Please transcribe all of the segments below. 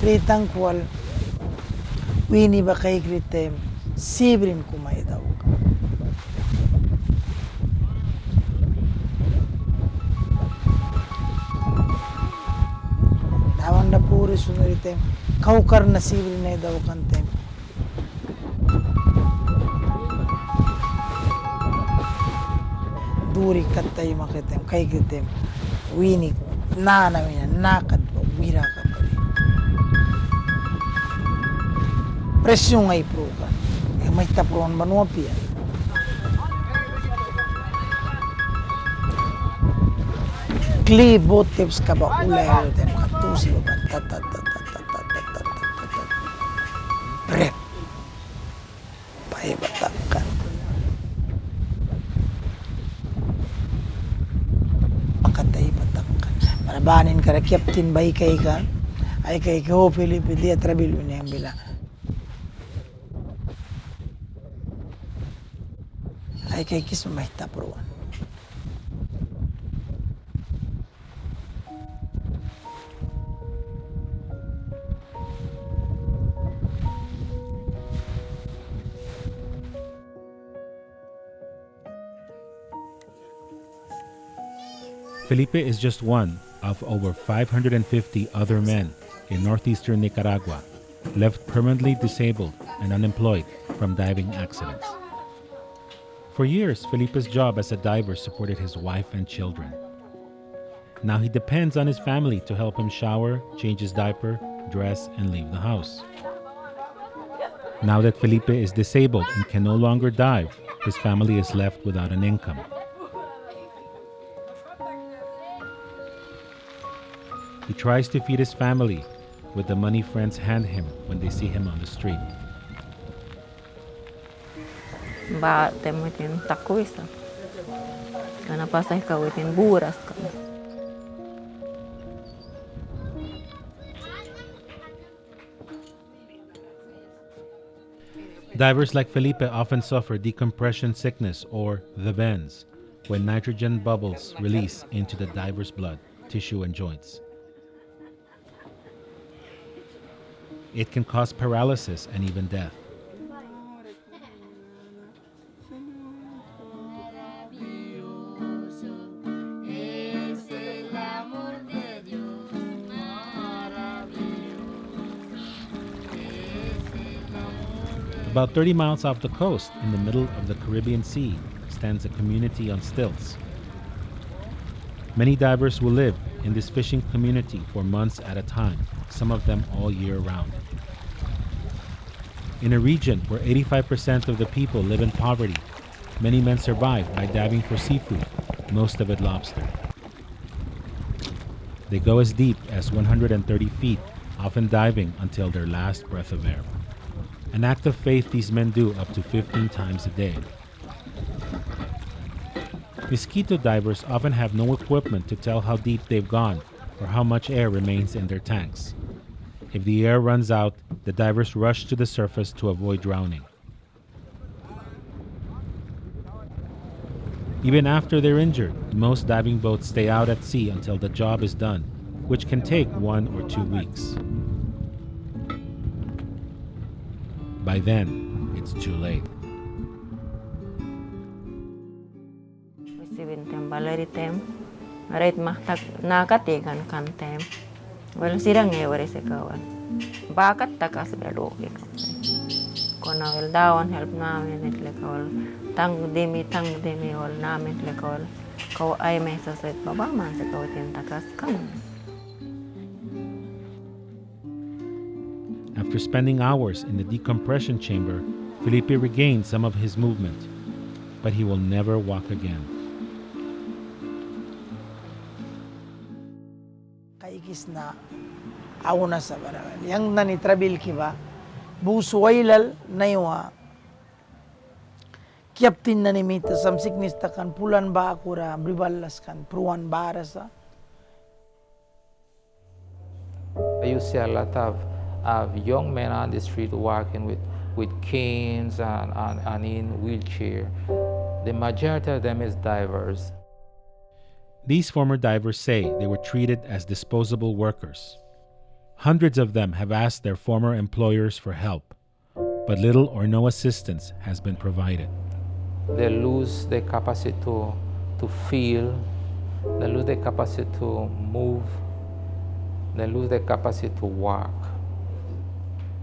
Ritang kwal, wini ba kay kritem, sibrin kumay daw. Dawan na puri sunaritem, kaukar na sibrin na daw kantem. Duri katay makitem, kay kritem, wini, na nakad ba, wira ka pa. Presyo ngay pro ka. May tapuan manuapi yan. Kli both tips ka ba ulay tem katusi ba prep paibatakan makatay batakan manabanin ka captain bay kay ka ay kay ko Felipe dia trabil ni ang bila ay kay kis may tapuan. Felipe is just one of over 550 other men in northeastern Nicaragua left permanently disabled and unemployed from diving accidents. For years, Felipe's job as a diver supported his wife and children. Now he depends on his family to help him shower, change his diaper, dress, and leave the house. Now that Felipe is disabled and can no longer dive, his family is left without an income. He tries to feed his family with the money friends hand him when they see him on the street. Ba temutin takwisa. Kana pasay kawitin buras ka. Divers like Felipe often suffer decompression sickness or the bends when nitrogen bubbles release into the diver's blood, tissue, and joints. It can cause paralysis and even death. About 30 miles off the coast, in the middle of the Caribbean Sea, stands a community on stilts. Many divers will live in this fishing community for months at a time, some of them all year round. In a region where 85% of the people live in poverty, many men survive by diving for seafood, most of it lobster. They go as deep as 130 feet, often diving until their last breath of air. An act of faith these men do up to 15 times a day. Mosquito divers often have no equipment to tell how deep they've gone or how much air remains in their tanks. If the air runs out, the divers rush to the surface to avoid drowning. Even after they're injured, most diving boats stay out at sea until the job is done, which can take 1 or 2 weeks. By then, it's too late. Sibintem baleritem, arit mahtak nakatigan kantem. Well, sirang ngewari sa kawan. Bakat takas beloki kawan. Kona wel dawan help namin itlekawal. Tang demi wal namin itlekawal. Kaw ay may sasit baba man sa kawatin takas kan. After spending hours in the decompression chamber, Felipe regained some of his movement, but he will never walk again. Kaikis na ako na sa barangan. Yang nanitrabil kiba, busuwailal na yuwa. Captain na nimita samsiknis takan pulan ba akura, bribalas kan, pruan barasa. You see a lot of young men on the street walking with canes and in wheelchair. The majority of them is divers. These former divers say they were treated as disposable workers. Hundreds of them have asked their former employers for help, but little or no assistance has been provided. They lose their capacity to feel, they lose their capacity to move, they lose their capacity to walk.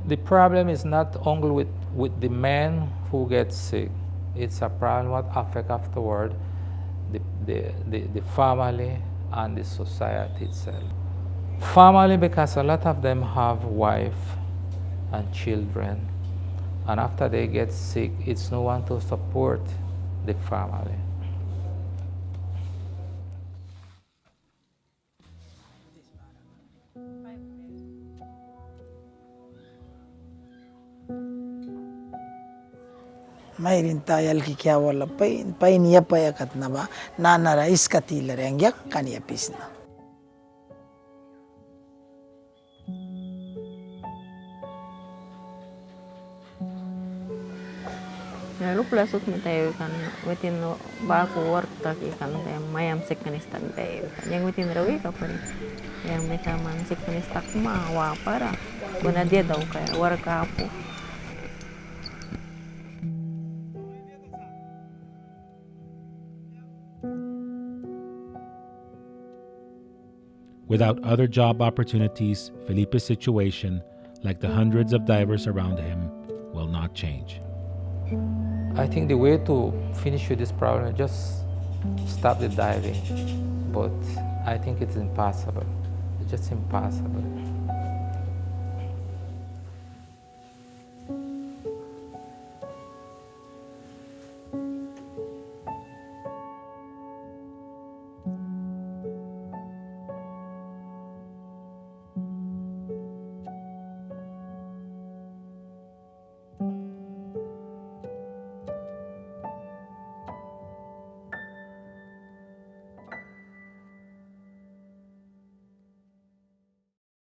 The problem is not only with the man who gets sick, it's a problem that affects afterward the family and the society itself. Family, because a lot of them have wife and children, and after they get sick, it's no one to support the family. Mayroon tayal kikya wala pain ya payakat na ba nanara iskatila rengyak kanya pisna. Lupa lasut mi tayo kan within baku work taki kan tayo mayam sikkanistak tayo. Yang within rawi ka pa rin. Yang may taman sikkanistak maawa para. Kuna dia daw kaya work ako. Without other job opportunities, Felipe's situation, like the hundreds of divers around him, will not change. I think the way to finish with this problem is just stop the diving, but I think it's impossible. It's just impossible.